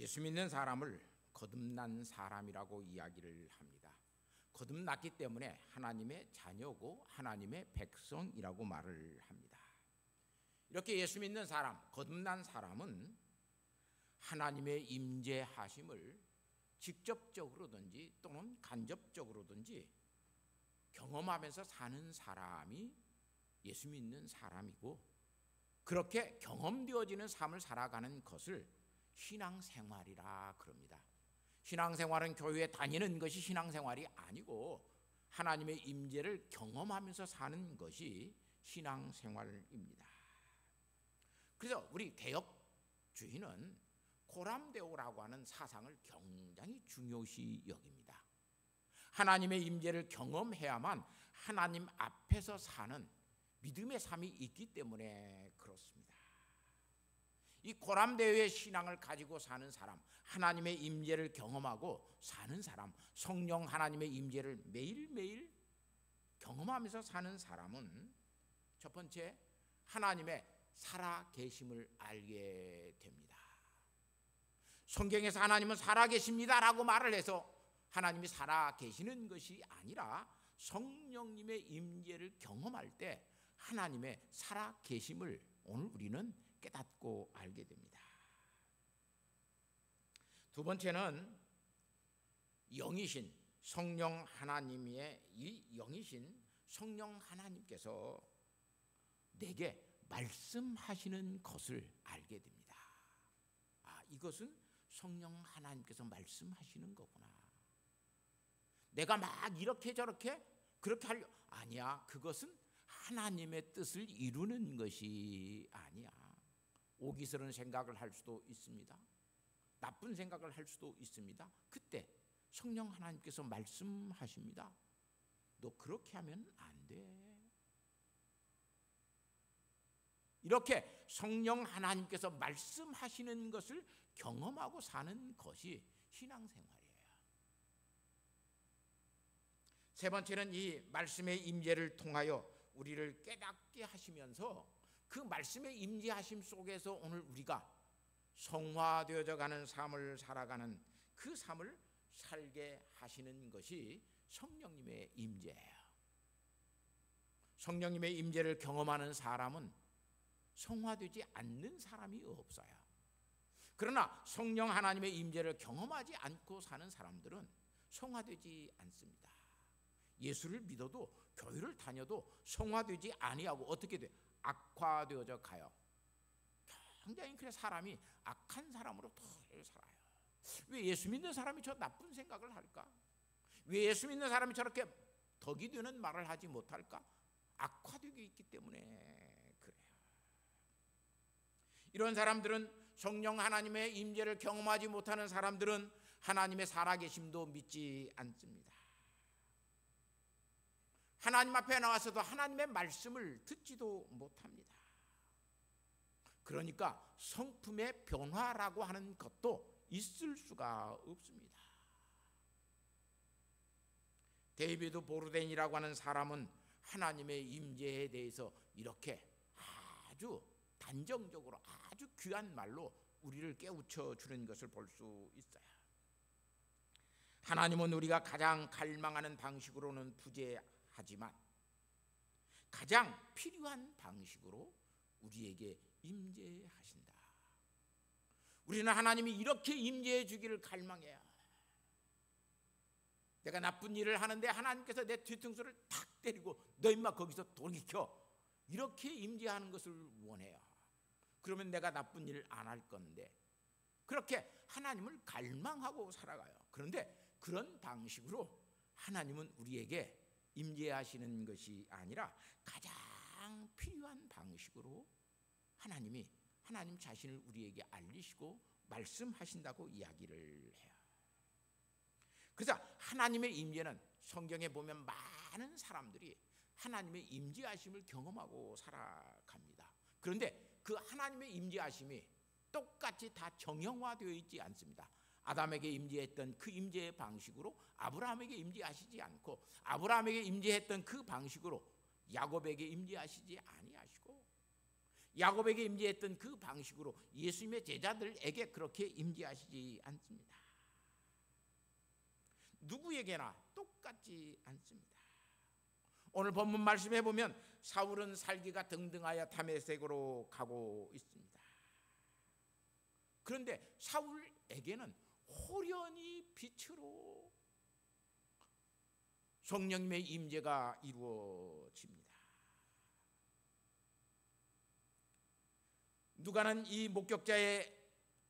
예수 믿는 사람을 거듭난 사람이라고 이야기를 합니다. 거듭났기 때문에 하나님의 자녀고 하나님의 백성이라고 말을 합니다. 이렇게 예수 믿는 사람, 거듭난 사람은 하나님의 임재하심을 직접적으로든지 또는 간접적으로든지 경험하면서 사는 사람이 예수 믿는 사람이고, 그렇게 경험되어지는 삶을 살아가는 것을 신앙생활이라 그럽니다. 신앙생활은 교회에 다니는 것이 신앙생활이 아니고 하나님의 임재를 경험하면서 사는 것이 신앙생활입니다. 그래서 우리 개혁주의는 코람데오라고 하는 사상을 굉장히 중요시 여깁니다. 하나님의 임재를 경험해야만 하나님 앞에서 사는 믿음의 삶이 있기 때문에 그렇습니다. 이 코람데오의 신앙을 가지고 사는 사람, 하나님의 임재를 경험하고 사는 사람, 성령 하나님의 임재를 매일매일 경험하면서 사는 사람은 첫 번째, 하나님의 살아계심을 알게 됩니다. 성경에서 하나님은 살아계십니다라고 말을 해서 하나님이 살아계시는 것이 아니라 성령님의 임재를 경험할 때 하나님의 살아계심을 오늘 우리는 깨닫고 알게 됩니다. 두 번째는 영이신 성령 하나님의 이 영이신 성령 하나님께서 내게 말씀하시는 것을 알게 됩니다. 이것은 성령 하나님께서 말씀하시는 거구나. 내가 막 이렇게 저렇게 그렇게 하려 아니야. 그것은 하나님의 뜻을 이루는 것이 아니야. 오기스러운 생각을 할 수도 있습니다. 나쁜 생각을 할 수도 있습니다. 그때 성령 하나님께서 말씀하십니다. 너 그렇게 하면 안 돼. 이렇게 성령 하나님께서 말씀하시는 것을 경험하고 사는 것이 신앙생활이에요. 세 번째는 이 말씀의 임재를 통하여 우리를 깨닫게 하시면서 그 말씀의 임재하심 속에서 오늘 우리가 성화되어져 가는 삶을 살아가는 그 삶을 살게 하시는 것이 성령님의 임재예요. 성령님의 임재를 경험하는 사람은 성화되지 않는 사람이 없어요. 그러나 성령 하나님의 임재를 경험하지 않고 사는 사람들은 성화되지 않습니다. 예수를 믿어도 교회를 다녀도 성화되지 아니하고 어떻게 돼? 악화되어져 가요. 굉장히 그래 사람이 악한 사람으로 더 살아요. 왜 예수 믿는 사람이 저 나쁜 생각을 할까? 왜 예수 믿는 사람이 저렇게 덕이 되는 말을 하지 못할까? 악화되게 있기 때문에 그래요. 이런 사람들은 성령 하나님의 임재를 경험하지 못하는 사람들은 하나님의 살아계심도 믿지 않습니다. 하나님 앞에 나와서도 하나님의 말씀을 듣지도 못합니다. 그러니까 성품의 변화라고 하는 것도 있을 수가 없습니다. 데이비드 보르덴이라고 하는 사람은 하나님의 임재에 대해서 이렇게 아주 단정적으로 아주 귀한 말로 우리를 깨우쳐 주는 것을 볼 수 있어요. 하나님은 우리가 가장 갈망하는 방식으로는 부재하지만 가장 필요한 방식으로 우리에게 임재하신다. 우리는 하나님이 이렇게 임재해 주기를 갈망해요. 내가 나쁜 일을 하는데 하나님께서 내 뒤통수를 탁 때리고 너 임마 거기서 돌이켜, 이렇게 임재하는 것을 원해요. 그러면 내가 나쁜 일을 안 할 건데, 그렇게 하나님을 갈망하고 살아가요. 그런데 그런 방식으로 하나님은 우리에게 임재하시는 것이 아니라 가장 필요한 방식으로 하나님 자신을 우리에게 알리시고 말씀하신다고 이야기를 해요. 그래서 하나님의 임재는 성경에 보면 많은 사람들이 하나님의 임재하심을 경험하고 살아갑니다. 그런데 그 하나님의 임재하심이 똑같이 다 정형화되어 있지 않습니다. 아담에게 임재했던 그 임재의 방식으로 아브라함에게 임재하시지 않고, 아브라함에게 임재했던 그 방식으로 야곱에게 임재하시지 아니하시고, 야곱에게 임재했던 그 방식으로 예수님의 제자들에게 그렇게 임재하시지 않습니다. 누구에게나 똑같지 않습니다. 오늘 본문 말씀해 보면 사울은 살기가 등등하여 다메섹으로 가고 있습니다. 그런데 사울에게는 호련히 빛으로 성령님의 임재가 이루어집니다. 누가는 이 목격자의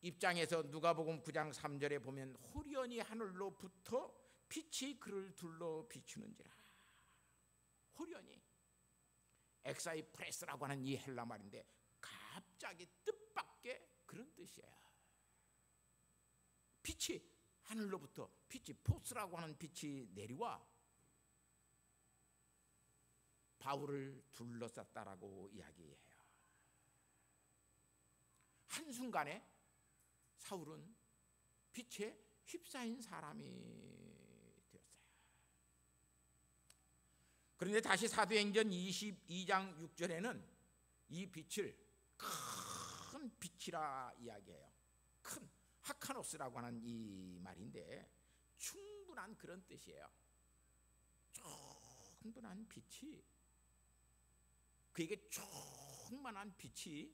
입장에서 누가복음 9장 3절에 보면 호련히 하늘로부터 빛이 그를 둘러 비추는지라. 호련히, 엑사이프레스라고 하는 이 헬라 말인데 갑자기 뜻밖의 그런 뜻이에요. 빛이 하늘로부터, 빛이 포스라고 하는 빛이 내려와 바울을 둘러쌌다라고 이야기해요. 한순간에 사울은 빛에 휩싸인 사람이 되었어요. 그런데 다시 사도행전 22장 6절에는 이 빛을 큰 빛이라 이야기해요. 큰 하카노스라고 하는 이 말인데 충분한 그런 뜻이에요. 충분한 빛이, 그에게 충만한 빛이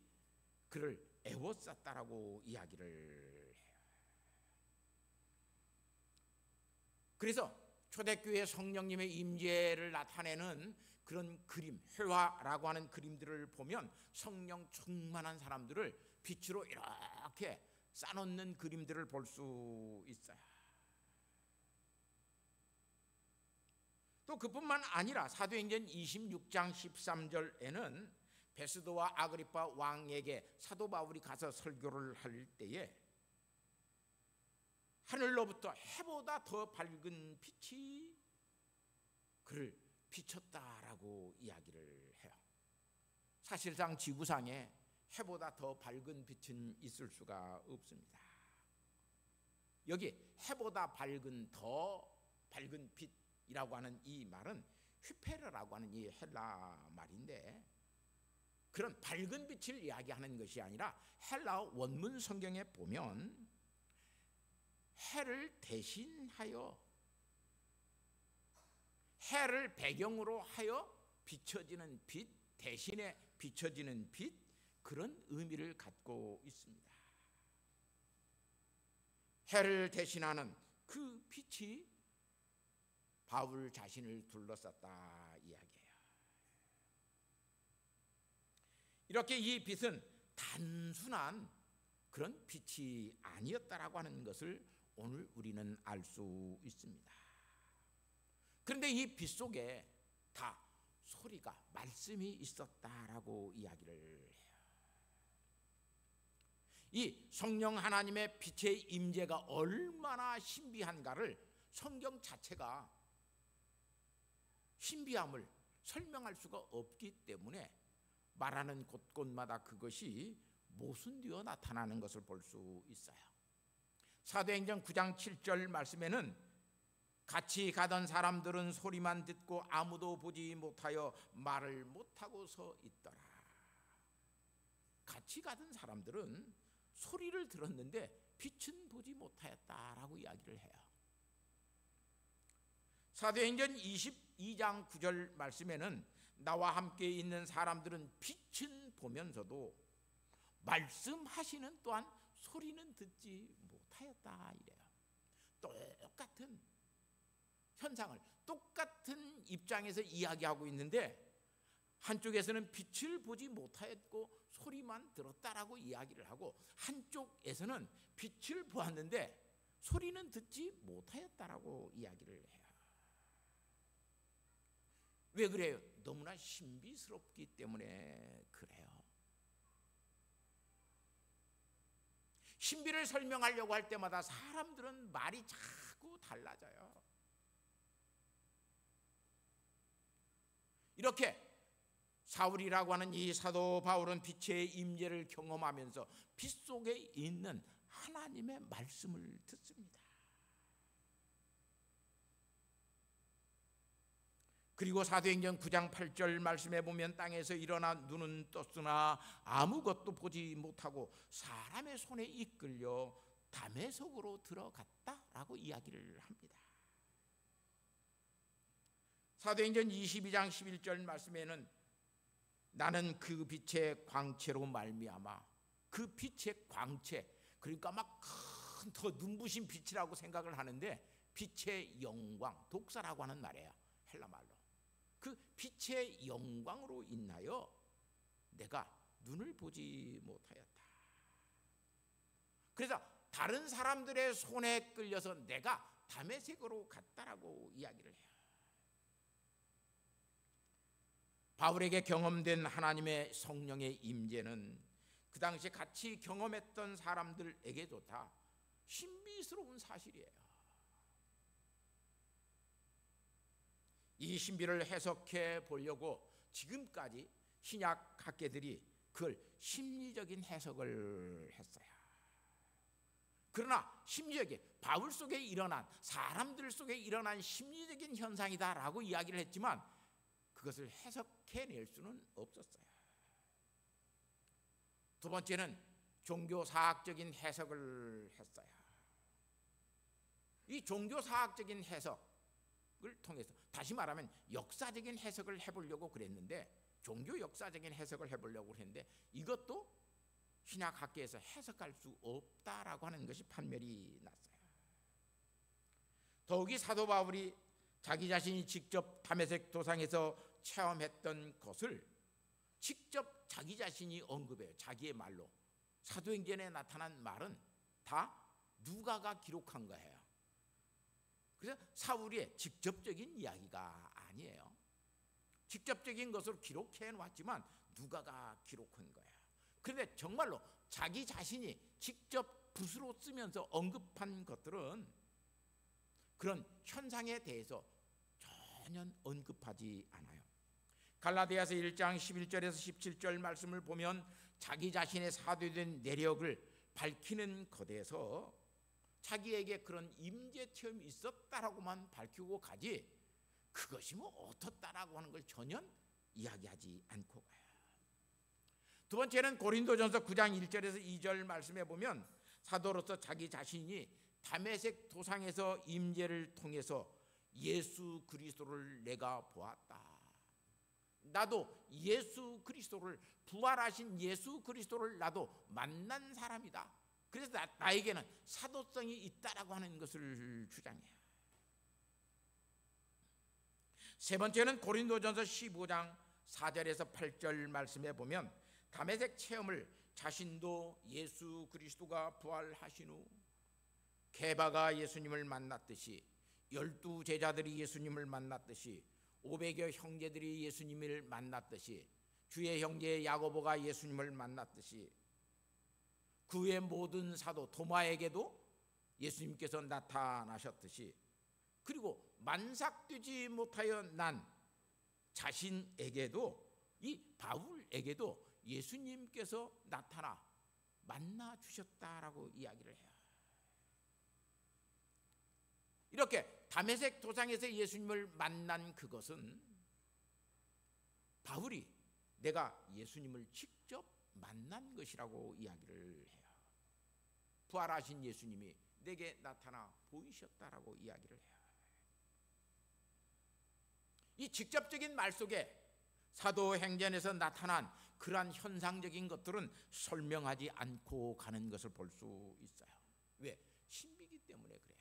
그를 에워쌌다라고 이야기를 해요. 그래서 초대교회 성령님의 임재를 나타내는 그런 그림, 회화라고 하는 그림들을 보면 성령 충만한 사람들을 빛으로 이렇게 싸놓는 그림들을 볼 수 있어요. 또 그뿐만 아니라 사도행전 26장 13절에는 베스도와 아그리파 왕에게 사도 바울이 가서 설교를 할 때에 하늘로부터 해보다 더 밝은 빛이 그를 비췄다라고 이야기를 해요. 사실상 지구상에 해보다 더 밝은 빛은 있을 수가 없습니다. 여기 해보다 더 밝은 빛이라고 하는 이 말은 휘페르라고 하는 이 헬라 말인데, 그런 밝은 빛을 이야기하는 것이 아니라 헬라 원문 성경에 보면 해를 대신하여, 해를 배경으로 하여 비춰지는 빛, 대신에 비춰지는 빛, 그런 의미를 갖고 있습니다. 해를 대신하는 그 빛이 바울 자신을 둘러쌌다 이야기해요. 이렇게 이 빛은 단순한 그런 빛이 아니었다라고 하는 것을 오늘 우리는 알 수 있습니다. 그런데 이 빛 속에 다 소리가, 말씀이 있었다라고 이야기를 해요. 이 성령 하나님의 빛의 임재가 얼마나 신비한가를 성경 자체가 신비함을 설명할 수가 없기 때문에 말하는 곳곳마다 그것이 모순되어 나타나는 것을 볼 수 있어요. 사도행전 9장 7절 말씀에는 같이 가던 사람들은 소리만 듣고 아무도 보지 못하여 말을 못하고 서 있더라. 같이 가던 사람들은 소리를 들었는데 빛은 보지 못하였다라고 이야기를 해요. 사도행전 22장 9절 말씀에는 나와 함께 있는 사람들은 빛은 보면서도 말씀하시는 또한 소리는 듣지 못하였다 이래요. 똑같은 현상을 똑같은 입장에서 이야기하고 있는데 한쪽에서는 빛을 보지 못하였고 소리만 들었다라고 이야기를 하고, 한쪽에서는 빛을 보았는데 소리는 듣지 못하였다라고 이야기를 해요. 왜 그래요? 너무나 신비스럽기 때문에 그래요. 신비를 설명하려고 할 때마다 사람들은 말이 자꾸 달라져요. 이렇게 사울이라고 하는 이 사도 바울은 빛의 임재를 경험하면서 빛 속에 있는 하나님의 말씀을 듣습니다. 그리고 사도행전 9장 8절 말씀에 보면 땅에서 일어나 눈은 떴으나 아무것도 보지 못하고 사람의 손에 이끌려 담에석으로 들어갔다라고 이야기를 합니다. 사도행전 22장 11절 말씀에는 나는 그 빛의 광채로 말미암아, 그 빛의 광채, 그러니까 막 큰 더 눈부신 빛이라고 생각을 하는데 빛의 영광, 독사라고 하는 말이에요, 헬라말로. 그 빛의 영광으로 인하여 내가 눈을 보지 못하였다. 그래서 다른 사람들의 손에 끌려서 내가 다메섹으로 갔다라고 이야기를 해요. 바울에게 경험된 하나님의 성령의 임재는 그 당시 같이 경험했던 사람들에게도 다 신비스러운 사실이에요. 이 신비를 해석해 보려고 지금까지 신약 학계들이 그걸 심리적인 해석을 했어요. 그러나 심리적인, 바울 속에 일어난, 사람들 속에 일어난 심리적인 현상이다라고 이야기를 했지만 그것을 해석해낼 수는 없었어요. 두 번째는 종교사학적인 해석을 했어요. 이 종교사학적인 해석을 통해서, 다시 말하면 역사적인 해석을 해보려고 그랬는데, 종교 역사적인 해석을 해보려고 했는데 이것도 신약학계에서 해석할 수 없다라고 하는 것이 판멸이 났어요. 더욱이 사도 바울이 자기 자신이 직접 다메섹 도상에서 체험했던 것을 직접 자기 자신이 언급해요. 자기의 말로. 사도행전에 나타난 말은 다 누가가 기록한 거예요. 그래서 사울의 직접적인 이야기가 아니에요. 직접적인 것으로 기록해 놓았지만 누가가 기록한 거예요. 그런데 정말로 자기 자신이 직접 붓으로 쓰면서 언급한 것들은 그런 현상에 대해서 전혀 언급하지 않아요. 갈라디아서 1장 11절에서 17절 말씀을 보면 자기 자신의 사도된 내력을 밝히는 것에서 자기에게 그런 임재 체험이 있었다라고만 밝히고 가지, 그것이 뭐 어떻다라고 하는 걸 전혀 이야기하지 않고 가요. 두 번째는 고린도전서 9장 1절에서 2절 말씀에 보면 사도로서 자기 자신이 다메섹 도상에서 임재를 통해서 예수 그리스도를 내가 보았다. 나도 예수 그리스도를, 부활하신 예수 그리스도를 나도 만난 사람이다. 그래서 나에게는 사도성이 있다라고 하는 것을 주장해요. 세 번째는 고린도전서 15장 4절에서 8절 말씀에 보면 다메섹 체험을 자신도 예수 그리스도가 부활하신 후 게바가 예수님을 만났듯이, 12 제자들이 예수님을 만났듯이, 500여 형제들이 예수님을 만났듯이, 주의 형제 야고보가 예수님을 만났듯이, 그 외 모든 사도 도마에게도 예수님께서 나타나셨듯이, 그리고 만삭되지 못하여 난 자신에게도, 이 바울에게도 예수님께서 나타나 만나 주셨다라고 이야기를 해요. 이렇게 다메섹 도상에서 예수님을 만난 그것은 바울이 내가 예수님을 직접 만난 것이라고 이야기를 해요. 부활하신 예수님이 내게 나타나 보이셨다라고 이야기를 해요. 이 직접적인 말 속에 사도행전에서 나타난 그러한 현상적인 것들은 설명하지 않고 가는 것을 볼 수 있어요. 왜? 신비기 때문에 그래요.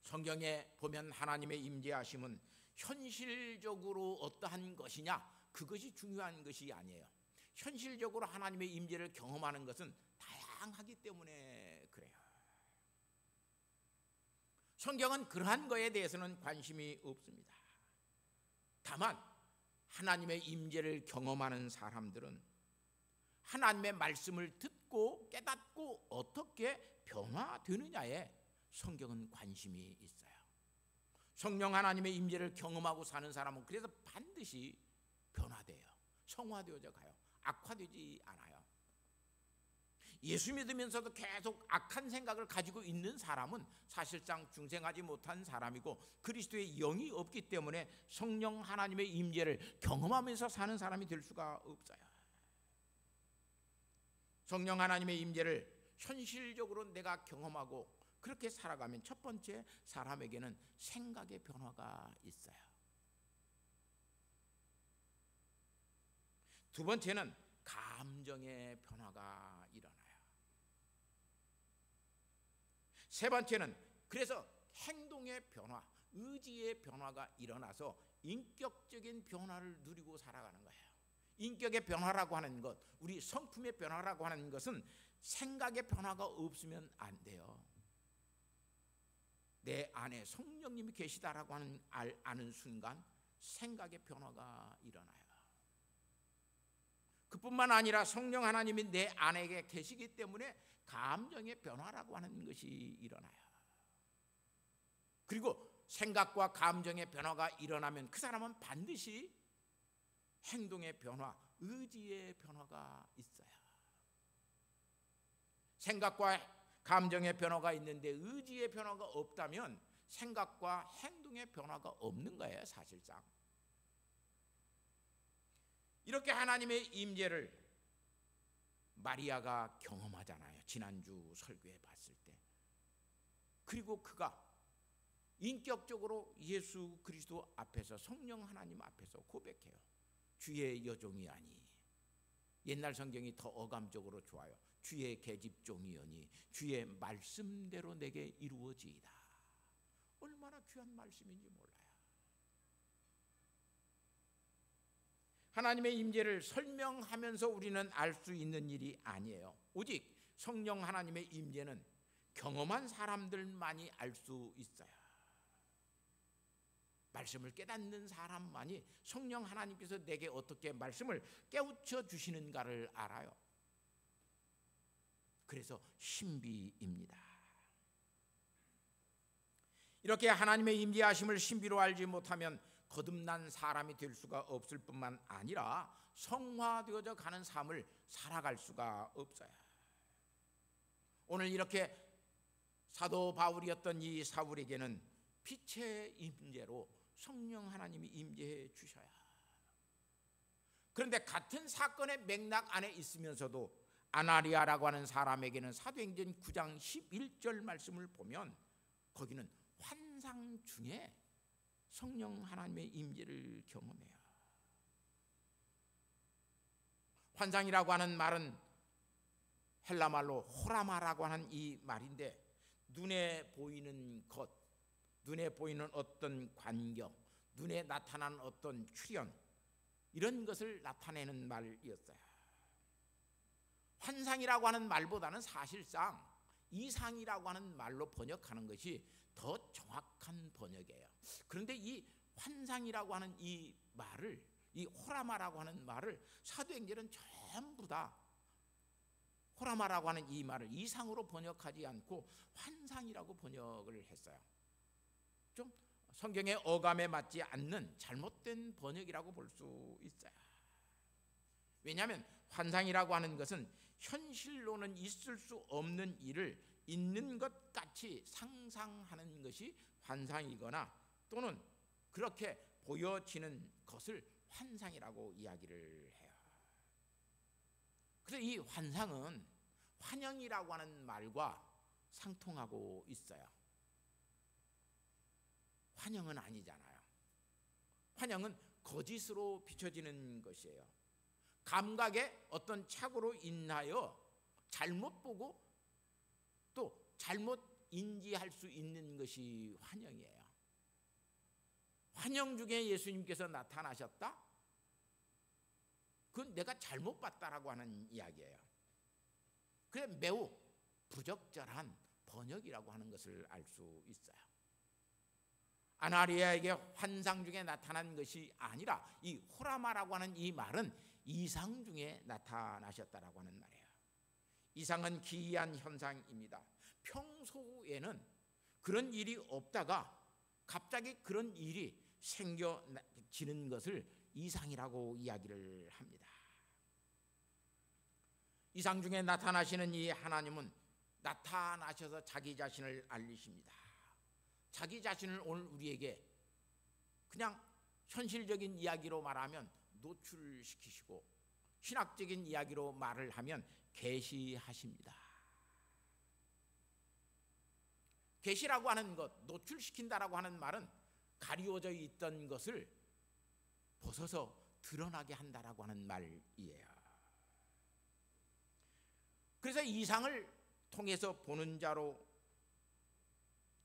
성경에 보면 하나님의 임재하심은 현실적으로 어떠한 것이냐, 그것이 중요한 것이 아니에요. 현실적으로 하나님의 임재를 경험하는 것은 다양하기 때문에 그래요. 성경은 그러한 것에 대해서는 관심이 없습니다. 다만 하나님의 임재를 경험하는 사람들은 하나님의 말씀을 듣고 깨닫고 어떻게 변화되느냐에 성경은 관심이 있어요. 성령 하나님의 임재를 경험하고 사는 사람은 그래서 반드시 변화돼요. 성화되어져 가요. 악화되지 않아요. 예수 믿으면서도 계속 악한 생각을 가지고 있는 사람은 사실상 중생하지 못한 사람이고 그리스도의 영이 없기 때문에 성령 하나님의 임재를 경험하면서 사는 사람이 될 수가 없어요. 성령 하나님의 임재를 현실적으로 내가 경험하고 그렇게 살아가면 첫 번째, 사람에게는 생각의 변화가 있어요. 두 번째는 감정의 변화가 일어나요. 세 번째는 그래서 행동의 변화, 의지의 변화가 일어나서 인격적인 변화를 누리고 살아가는 거예요. 인격의 변화라고 하는 것, 우리 성품의 변화라고 하는 것은 생각의 변화가 없으면 안 돼요. 내 안에 성령님이 계시다라고 아는 순간 생각의 변화가 일어나요. 그뿐만 아니라 성령 하나님이 내 안에 계시기 때문에 감정의 변화라고 하는 것이 일어나요. 그리고 생각과 감정의 변화가 일어나면 그 사람은 반드시 행동의 변화, 의지의 변화가 있어요. 생각과 감정의 변화가 있는데 의지의 변화가 없다면 생각과 행동의 변화가 없는 거예요, 사실상. 이렇게 하나님의 임재를 마리아가 경험하잖아요. 지난주 설교에 봤을 때. 그리고 그가 인격적으로 예수 그리스도 앞에서, 성령 하나님 앞에서 고백해요. 주의 여종이 아니. 옛날 성경이 더 어감적으로 좋아요. 주의 계집종이여니 주의 말씀대로 내게 이루어지이다. 얼마나 귀한 말씀인지 몰라요. 하나님의 임재를 설명하면서 우리는 알 수 있는 일이 아니에요. 오직 성령 하나님의 임재는 경험한 사람들만이 알 수 있어요. 말씀을 깨닫는 사람만이 성령 하나님께서 내게 어떻게 말씀을 깨우쳐 주시는가를 알아요. 그래서 신비입니다. 이렇게 하나님의 임재하심을 신비로 알지 못하면 거듭난 사람이 될 수가 없을 뿐만 아니라 성화되어져 가는 삶을 살아갈 수가 없어요. 오늘 이렇게 사도 바울이었던 이 사울에게는 빛의 임재로 성령 하나님이 임재해 주셔야. 그런데 같은 사건의 맥락 안에 있으면서도 아나리아라고 하는 사람에게는 사도행전 9장 11절 말씀을 보면 거기는 환상 중에 성령 하나님의 임재를 경험해요. 환상이라고 하는 말은 헬라 말로 호라마라고 하는 이 말인데 눈에 보이는 것, 눈에 보이는 어떤 광경, 눈에 나타나는 어떤 출현, 이런 것을 나타내는 말이었어요. 환상이라고 하는 말보다는 사실상 이상이라고 하는 말로 번역하는 것이 더 정확한 번역이에요. 그런데 이 환상이라고 하는 이 말을, 이 호라마라고 하는 말을 사도행전은 전부 다 호라마라고 하는 이 말을 이상으로 번역하지 않고 환상이라고 번역을 했어요. 좀 성경의 어감에 맞지 않는 잘못된 번역이라고 볼 수 있어요. 왜냐하면 환상이라고 하는 것은 현실로는 있을 수 없는 일을 있는 것 같이 상상하는 것이 환상이거나 또는 그렇게 보여지는 것을 환상이라고 이야기를 해요. 그래서 이 환상은 환영이라고 하는 말과 상통하고 있어요. 환영은 아니잖아요. 환영은 거짓으로 비춰지는 것이에요. 감각에 어떤 착오로 인하여 잘못 보고 또 잘못 인지할 수 있는 것이 환영이에요. 환영 중에 예수님께서 나타나셨다? 그건 내가 잘못 봤다라고 하는 이야기예요. 그래 매우 부적절한 번역이라고 하는 것을 알 수 있어요. 아나리아에게 환상 중에 나타난 것이 아니라 이 호라마라고 하는 이 말은 이상 중에 나타나셨다라고 하는 말이에요. 이상은 기이한 현상입니다. 평소에는 그런 일이 없다가 갑자기 그런 일이 생겨지는 것을 이상이라고 이야기를 합니다. 이상 중에 나타나시는 이 하나님은 나타나셔서 자기 자신을 알리십니다. 자기 자신을 오늘 우리에게 그냥 현실적인 이야기로 말하면 노출시키시고, 신학적인 이야기로 말을 하면 계시하십니다. 계시라고 하는 것, 노출시킨다라고 하는 말은 가리워져 있던 것을 벗어서 드러나게 한다라고 하는 말이에요. 그래서 이상을 통해서 보는 자로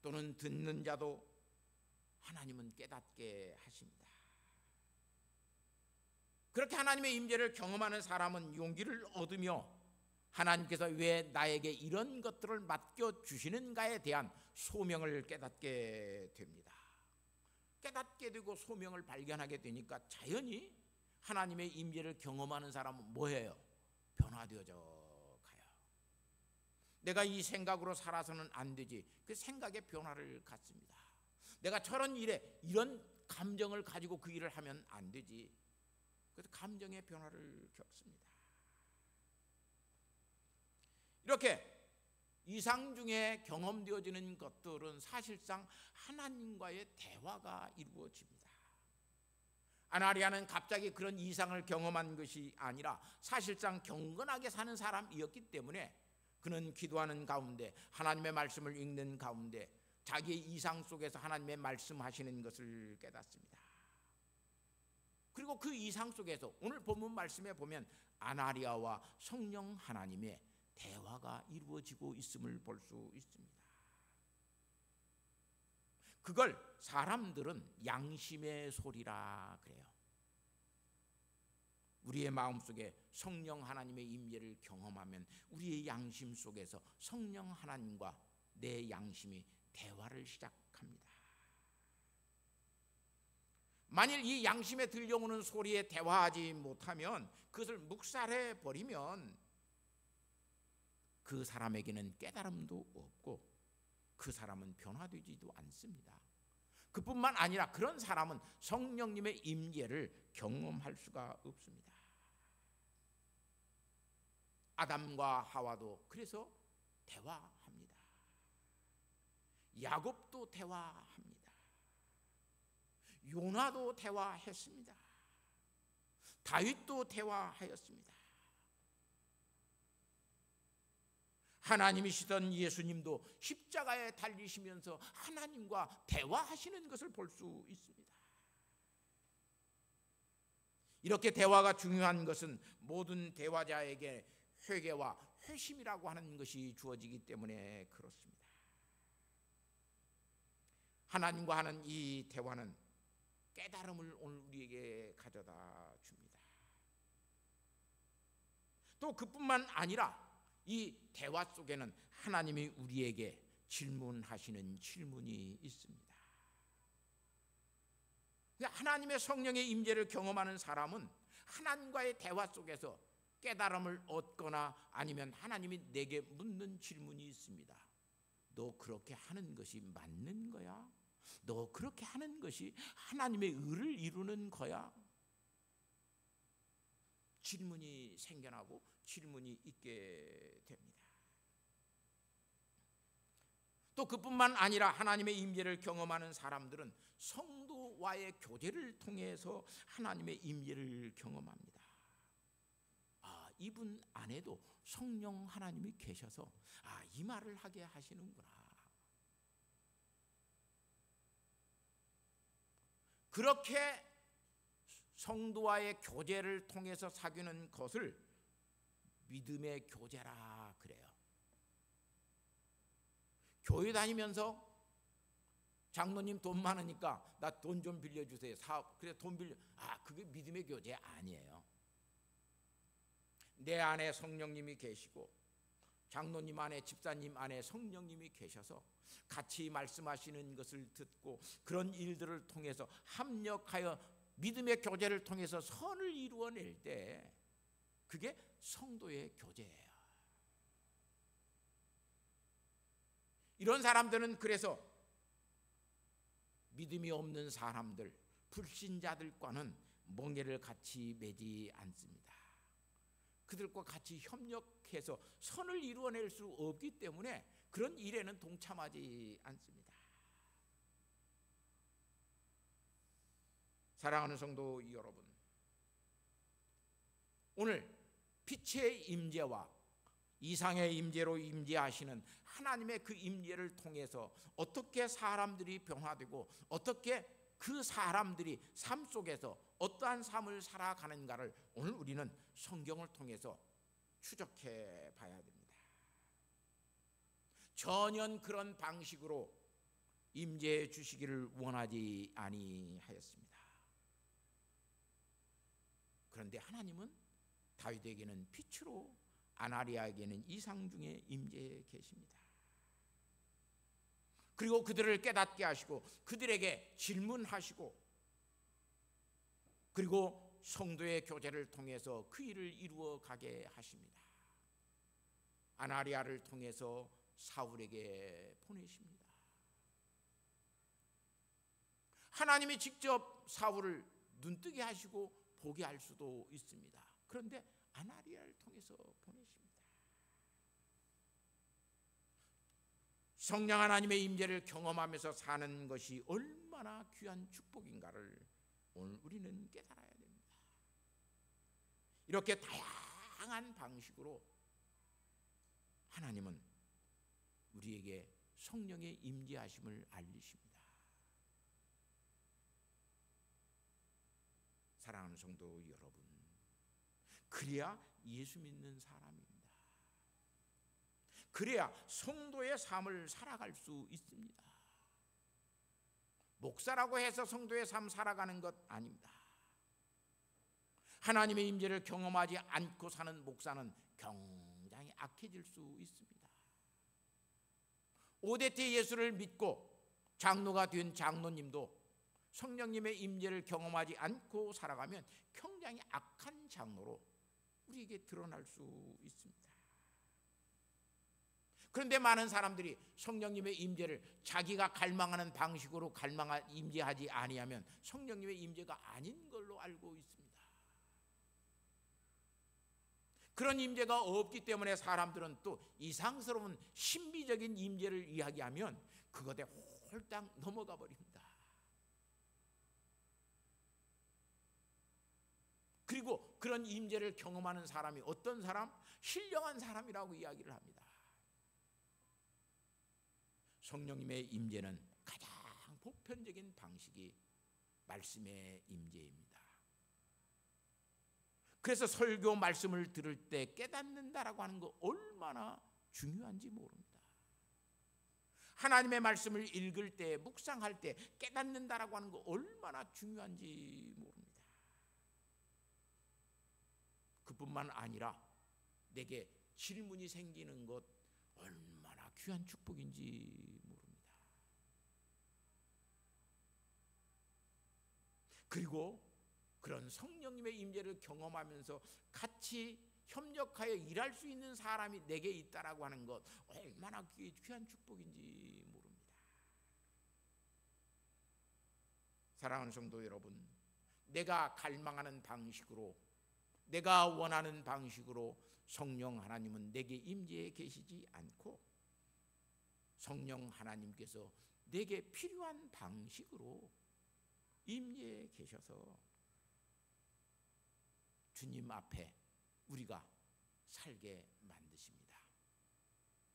또는 듣는 자도 하나님은 깨닫게 하십니다. 그렇게 하나님의 임재를 경험하는 사람은 용기를 얻으며 하나님께서 왜 나에게 이런 것들을 맡겨주시는가에 대한 소명을 깨닫게 됩니다. 깨닫게 되고 소명을 발견하게 되니까 자연히 하나님의 임재를 경험하는 사람은 뭐예요? 변화되어져 가요. 내가 이 생각으로 살아서는 안 되지. 그 생각의 변화를 갖습니다. 내가 저런 일에 이런 감정을 가지고 그 일을 하면 안 되지. 그래서 감정의 변화를 겪습니다. 이렇게 이상 중에 경험되어지는 것들은 사실상 하나님과의 대화가 이루어집니다. 아나리아는 갑자기 그런 이상을 경험한 것이 아니라 사실상 경건하게 사는 사람이었기 때문에 그는 기도하는 가운데, 하나님의 말씀을 읽는 가운데 자기의 이상 속에서 하나님의 말씀하시는 것을 깨닫습니다. 그리고 그 이상 속에서 오늘 본문 말씀에 보면 아나리아와 성령 하나님의 대화가 이루어지고 있음을 볼 수 있습니다. 그걸 사람들은 양심의 소리라 그래요. 우리의 마음속에 성령 하나님의 임재를 경험하면 우리의 양심 속에서 성령 하나님과 내 양심이 대화를 시작합니다. 만일 이 양심에 들려오는 소리에 대화하지 못하면, 그것을 묵살해 버리면 그 사람에게는 깨달음도 없고 그 사람은 변화되지도 않습니다. 그뿐만 아니라 그런 사람은 성령님의 임재를 경험할 수가 없습니다. 아담과 하와도 그래서 대화합니다. 야곱도 대화합니다. 요나도 대화했습니다. 다윗도 대화하였습니다. 하나님이시던 예수님도 십자가에 달리시면서 하나님과 대화하시는 것을 볼 수 있습니다. 이렇게 대화가 중요한 것은 모든 대화자에게 회개와 회심이라고 하는 것이 주어지기 때문에 그렇습니다. 하나님과 하는 이 대화는 깨달음을 오늘 우리에게 가져다 줍니다. 또 그뿐만 아니라 이 대화 속에는 하나님이 우리에게 질문하시는 질문이 있습니다. 하나님의 성령의 임재를 경험하는 사람은 하나님과의 대화 속에서 깨달음을 얻거나 아니면 하나님이 내게 묻는 질문이 있습니다. 너 그렇게 하는 것이 맞는 거야? 너 그렇게 하는 것이 하나님의 의를 이루는 거야? 질문이 생겨나고 질문이 있게 됩니다. 또 그뿐만 아니라 하나님의 임재를 경험하는 사람들은 성도와의 교제를 통해서 하나님의 임재를 경험합니다. 이분 안에도 성령 하나님이 계셔서 이 말을 하게 하시는구나. 그렇게 성도와의 교제를 통해서 사귀는 것을 믿음의 교제라 그래요. 교회 다니면서 장로님 돈 많으니까 나 돈 좀 빌려주세요. 사업 그래 돈 빌려. 그게 믿음의 교제 아니에요. 내 안에 성령님이 계시고 장로님 안에, 집사님 안에 성령님이 계셔서 같이 말씀하시는 것을 듣고 그런 일들을 통해서 합력하여 믿음의 교제를 통해서 선을 이루어낼 때 그게 성도의 교제예요. 이런 사람들은 그래서 믿음이 없는 사람들, 불신자들과는 멍에를 같이 매지 않습니다. 그들과 같이 협력해서 선을 이루어낼 수 없기 때문에 그런 일에는 동참하지 않습니다. 사랑하는 성도 여러분, 오늘 빛의 임재와 이상의 임재로 임재하시는 하나님의 그 임재를 통해서 어떻게 사람들이 변화되고 어떻게 그 사람들이 삶 속에서 어떠한 삶을 살아가는가를 오늘 우리는 성경을 통해서 추적해 봐야 됩니다. 전혀 그런 방식으로 임재해 주시기를 원하지 아니하였습니다. 그런데 하나님은 다윗에게는 빛으로, 아나리아에게는 이상 중에 임재해 계십니다. 그리고 그들을 깨닫게 하시고 그들에게 질문하시고 그리고 성도의 교제를 통해서 그 일을 이루어 가게 하십니다. 아나리아를 통해서 사울에게 보내십니다. 하나님이 직접 사울을 눈뜨게 하시고 보게 할 수도 있습니다. 그런데 아나리아를 통해서 보내십니다. 성령 하나님의 임재를 경험하면서 사는 것이 얼마나 귀한 축복인가를 오늘 우리는 깨달아야 됩니다. 이렇게 다양한 방식으로 하나님은 우리에게 성령의 임재하심을 알리십니다. 사랑하는 성도 여러분, 그래야 예수 믿는 사람입니다. 그래야 성도의 삶을 살아갈 수 있습니다. 목사라고 해서 성도의 삶 살아가는 것 아닙니다. 하나님의 임재를 경험하지 않고 사는 목사는 굉장히 악해질 수 있습니다. 5대 때 예수를 믿고 장로가 된 장로님도 성령님의 임재를 경험하지 않고 살아가면 굉장히 악한 장로로 우리에게 드러날 수 있습니다. 그런데 많은 사람들이 성령님의 임재를 자기가 갈망하는 방식으로 임재하지 아니하면 성령님의 임재가 아닌 걸로 알고 있습니다. 그런 임재가 없기 때문에 사람들은 또 이상스러운 신비적인 임재를 이야기하면 그것에 홀딱 넘어가 버립니다. 그리고 그런 임재를 경험하는 사람이 어떤 사람? 신령한 사람이라고 이야기를 합니다. 성령님의 임재는 가장 보편적인 방식이 말씀의 임재입니다. 그래서 설교 말씀을 들을 때 깨닫는다라고 하는 거 얼마나 중요한지 모릅니다. 하나님의 말씀을 읽을 때, 묵상할 때 깨닫는다라고 하는 거 얼마나 중요한지 모릅니다. 그뿐만 아니라 내게 질문이 생기는 것 얼마나 귀한 축복인지 모릅니다. 그리고 그런 성령님의 임재를 경험하면서 같이 협력하여 일할 수 있는 사람이 내게 있다라고 하는 것 얼마나 귀한 축복인지 모릅니다. 사랑하는 성도 여러분, 내가 갈망하는 방식으로, 내가 원하는 방식으로 성령 하나님은 내게 임재해 계시지 않고 성령 하나님께서 내게 필요한 방식으로 임재해 계셔서 주님 앞에 우리가 살게 만드십니다.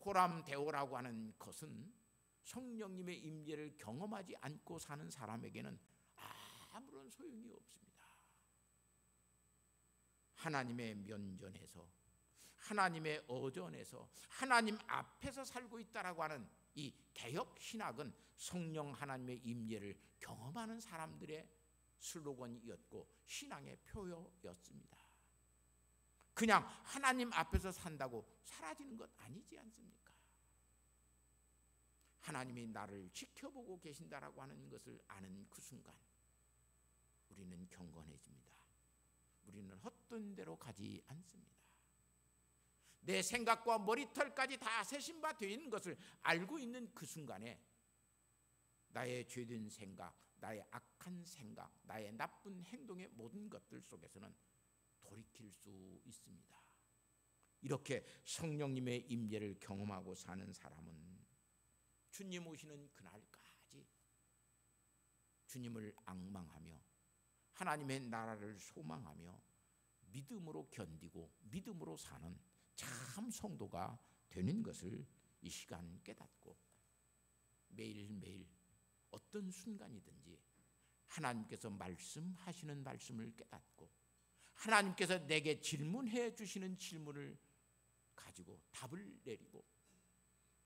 호람데오라고 하는 것은 성령님의 임재를 경험하지 않고 사는 사람에게는 아무런 소용이 없습니다. 하나님의 면전에서, 하나님의 어전에서, 하나님 앞에서 살고 있다라고 하는 이 개혁 신학은 성령 하나님의 임재를 경험하는 사람들의 슬로건이었고 신앙의 표어였습니다. 그냥 하나님 앞에서 산다고 사라지는 것 아니지 않습니까? 하나님이 나를 지켜보고 계신다라고 하는 것을 아는 그 순간 우리는 경건해집니다. 우리는 헛된 대로 가지 않습니다. 내 생각과 머리털까지 다 세신 바 되는 것을 알고 있는 그 순간에 나의 죄된 생각, 나의 악한 생각, 나의 나쁜 행동의 모든 것들 속에서는 돌이킬 수 있습니다. 이렇게 성령님의 임재를 경험하고 사는 사람은 주님 오시는 그날까지 주님을 앙망하며 하나님의 나라를 소망하며 믿음으로 견디고 믿음으로 사는 참 성도가 되는 것을 이 시간 깨닫고 매일매일 어떤 순간이든지 하나님께서 말씀하시는 말씀을 깨닫고 하나님께서 내게 질문해 주시는 질문을 가지고 답을 내리고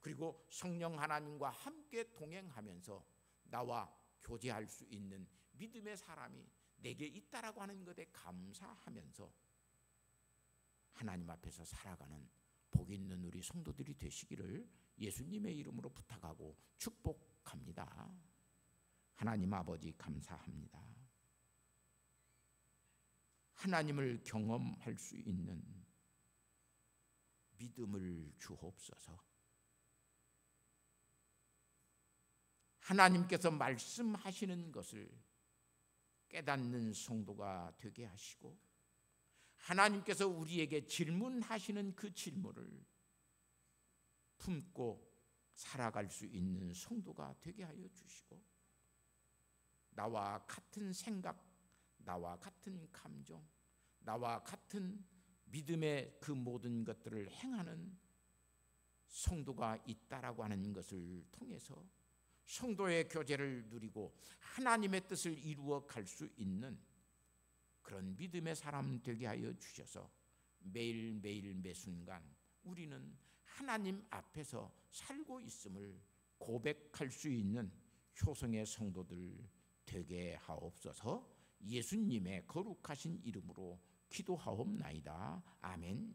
그리고 성령 하나님과 함께 동행하면서 나와 교제할 수 있는 믿음의 사람이 내게 있다라고 하는 것에 감사하면서 하나님 앞에서 살아가는 복 있는 우리 성도들이 되시기를 예수님의 이름으로 부탁하고 축복합니다. 하나님 아버지 감사합니다. 하나님을 경험할 수 있는 믿음을 주옵소서. 하나님께서 말씀하시는 것을 깨닫는 성도가 되게 하시고 하나님께서 우리에게 질문하시는 그 질문을 품고 살아갈 수 있는 성도가 되게 하여 주시고 나와 같은 생각, 나와 같은 감정, 나와 같은 믿음의 그 모든 것들을 행하는 성도가 있다라고 하는 것을 통해서 성도의 교제를 누리고 하나님의 뜻을 이루어 갈 수 있는 그런 믿음의 사람 되게 하여 주셔서 매일매일 매순간 우리는 하나님 앞에서 살고 있음을 고백할 수 있는 효성의 성도들 되게 하옵소서. 예수님의 거룩하신 이름으로 기도하옵나이다. 아멘.